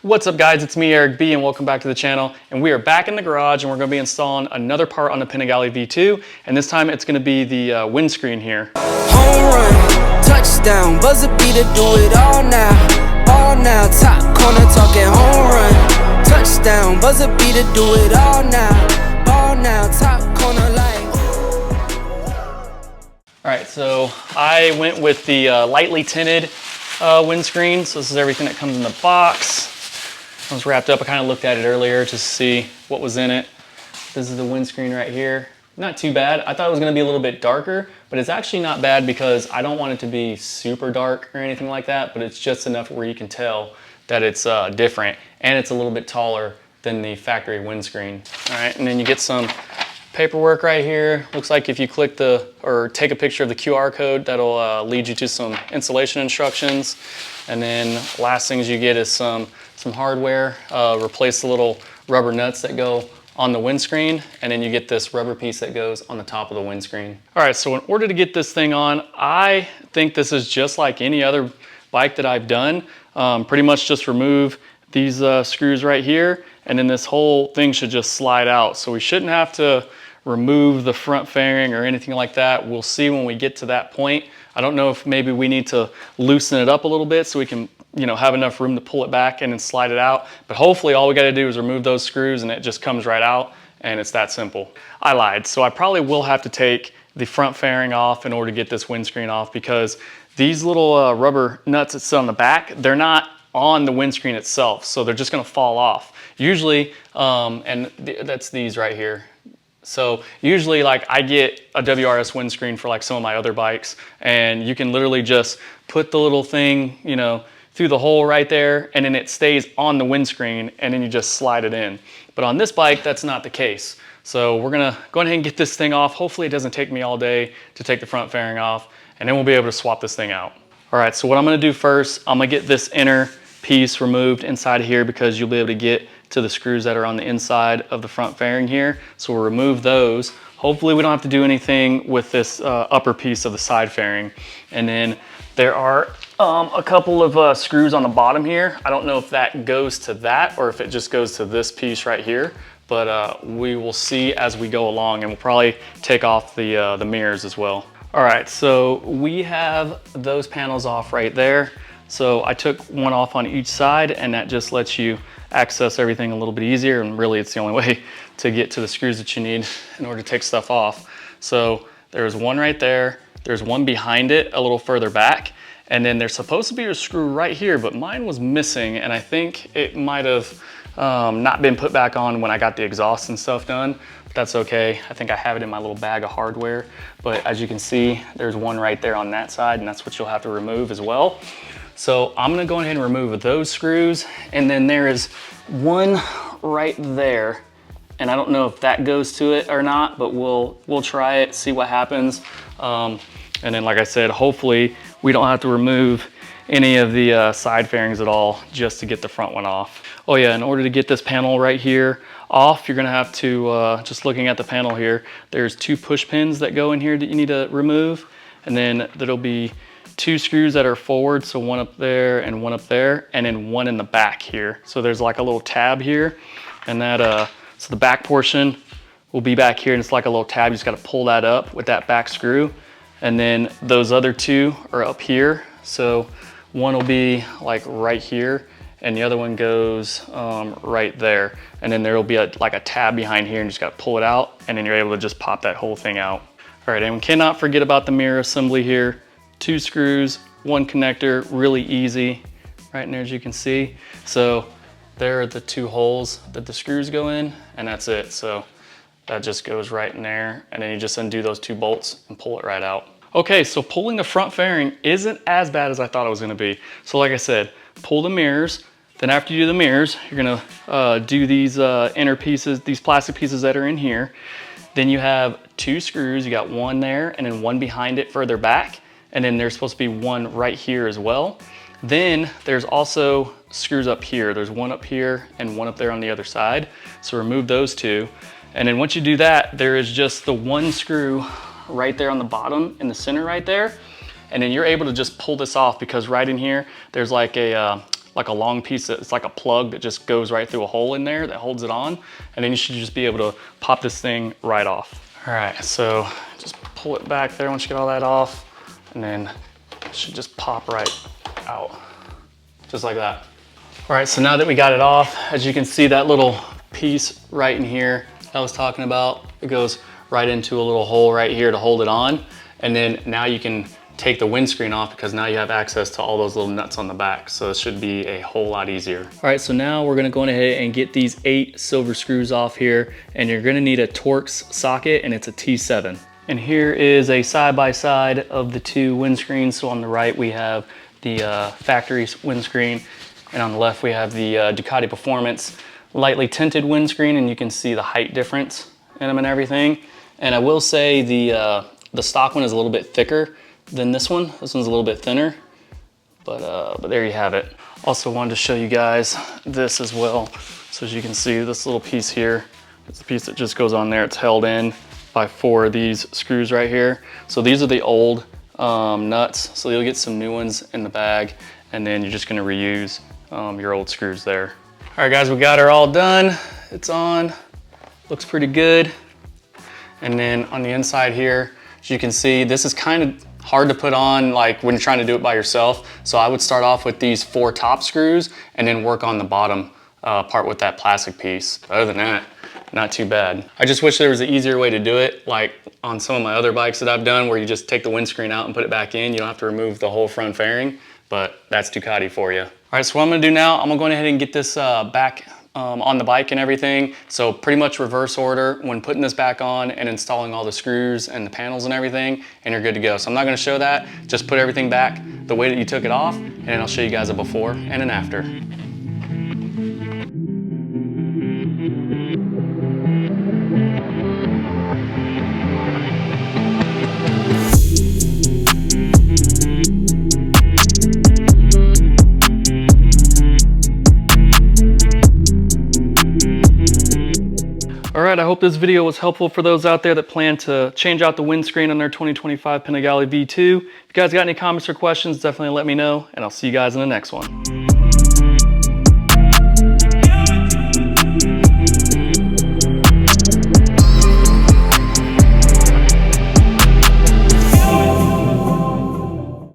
What's up guys, it's me Eric B and welcome back to the channel. And we are back in the garage and we're going to be installing another part on the Panigale V2, and this time it's going to be the windscreen here. Home run, touchdown, buzzer beater, do it all now, top corner talking home run, touchdown, buzzer beater, do it all now, top corner like. Alright, so I went with the lightly tinted windscreen. So this is everything that comes in the box. It was wrapped up. I kind of looked at it earlier to see what was in it. This is the windscreen right here. Not too bad. I thought it was going to be a little bit darker, but it's actually not bad because I don't want it to be super dark or anything like that, but it's just enough where you can tell that it's different, and it's a little bit taller than the factory windscreen. All right, and then you get some paperwork right here. Looks like if you click or take a picture of the QR code, that'll lead you to some installation instructions. And then last things you get is some hardware. Replace the little rubber nuts that go on the windscreen, and then you get this rubber piece that goes on the top of the windscreen. All right, so in order to get this thing on, I think this is just like any other bike that I've done. Pretty much just remove these screws right here, and then this whole thing should just slide out. So we shouldn't have to remove the front fairing or anything like that. We'll see when we get to that point. I don't know if maybe we need to loosen it up a little bit so we can, you know, have enough room to pull it back and then slide it out. But hopefully all we got to do is remove those screws and it just comes right out, and it's that simple. I lied. So I probably will have to take the front fairing off in order to get this windscreen off, because these little rubber nuts that sit on the back, they're not on the windscreen itself, so they're just going to fall off. Usually, that's these right here. So usually, like, I get a WRS windscreen for like some of my other bikes, and you can literally just put the little thing, you know, through the hole right there, and then it stays on the windscreen, and then you just slide it in. But on this bike, that's not the case. So we're gonna go ahead and get this thing off. Hopefully it doesn't take me all day to take the front fairing off, and then we'll be able to swap this thing out. All right, so what I'm gonna do first, I'm gonna get this inner piece removed inside of here, because you'll be able to get to the screws that are on the inside of the front fairing here. So we'll remove those. Hopefully we don't have to do anything with this upper piece of the side fairing. And then there are a couple of screws on the bottom here. I don't know if that goes to that or if it just goes to this piece right here, but we will see as we go along, and we'll probably take off the mirrors as well. All right, so we have those panels off right there. So I took one off on each side, and that just lets you access everything a little bit easier, and really it's the only way to get to the screws that you need in order to take stuff off. So there's one right there, there's one behind it a little further back, and then there's supposed to be a screw right here, but mine was missing, and I think it might have not been put back on when I got the exhaust and stuff done. But that's okay. I think I have it in my little bag of hardware, but as you can see, there's one right there on that side, and that's what you'll have to remove as well. So I'm gonna go ahead and remove those screws, and then there is one right there, and I don't know if that goes to it or not, but we'll try it, see what happens. And then, like I said, hopefully we don't have to remove any of the side fairings at all just to get the front one off. Oh yeah, in order to get this panel right here off, you're gonna have to, just looking at the panel here, there's two push pins that go in here that you need to remove, and then there'll be two screws that are forward, so one up there and one up there, and then one in the back here. So there's like a little tab here, and that so the back portion will be back here, and it's like a little tab. You just got to pull that up with that back screw, and then those other two are up here. So one will be like right here, and the other one goes right there, and then there will be like a tab behind here, and you just got to pull it out, and then you're able to just pop that whole thing out. All right, and we cannot forget about the mirror assembly here. Two screws, one connector, really easy right in there, as you can see. So there are the two holes that the screws go in, and that's it. So that just goes right in there, and then you just undo those two bolts and pull it right out. Okay, so pulling the front fairing isn't as bad as I thought it was gonna be. So like I said, pull the mirrors. Then after you do the mirrors, you're gonna do these inner pieces, these plastic pieces that are in here. Then you have two screws. You got one there and then one behind it further back. And then there's supposed to be one right here as well. Then there's also screws up here. There's one up here and one up there on the other side. So remove those two. And then once you do that, there is just the one screw right there on the bottom in the center right there. And then you're able to just pull this off, because right in here, there's like a like a long piece it's like a plug that just goes right through a hole in there that holds it on. And then you should just be able to pop this thing right off. All right, so just pull it back there once you get all that off, and then it should just pop right out, just like that. All right, so now that we got it off, as you can see, that little piece right in here I was talking about, it goes right into a little hole right here to hold it on. And then now you can take the windscreen off because now you have access to all those little nuts on the back. So it should be a whole lot easier. All right, so now we're gonna go ahead and get these 8 silver screws off here, and you're gonna need a Torx socket, and it's a T7. And here is a side-by-side of the 2 windscreens. So on the right, we have the factory windscreen, and on the left, we have the Ducati Performance lightly tinted windscreen, and you can see the height difference in them and everything. And I will say the stock one is a little bit thicker than this one. This one's a little bit thinner, but there you have it. Also wanted to show you guys this as well. So as you can see, this little piece here, it's the piece that just goes on there. It's held in by 4 of these screws right here. So these are the old nuts. So you'll get some new ones in the bag, and then you're just gonna reuse your old screws there. All right, guys, we got her all done. It's on, looks pretty good. And then on the inside here, as you can see, this is kind of hard to put on like when you're trying to do it by yourself. So I would start off with these 4 top screws and then work on the bottom part with that plastic piece. But other than that, not too bad. I just wish there was an easier way to do it, like on some of my other bikes that I've done, where you just take the windscreen out and put it back in. You don't have to remove the whole front fairing, but that's Ducati for you. All right, so what I'm gonna do now, I'm gonna go ahead and get this back on the bike and everything. So pretty much reverse order when putting this back on and installing all the screws and the panels and everything, and you're good to go. So I'm not gonna show that, just put everything back the way that you took it off, and then I'll show you guys a before and an after. All right, I hope this video was helpful for those out there that plan to change out the windscreen on their 2025 Panigale V2. If you guys got any comments or questions, definitely let me know, and I'll see you guys in the next one.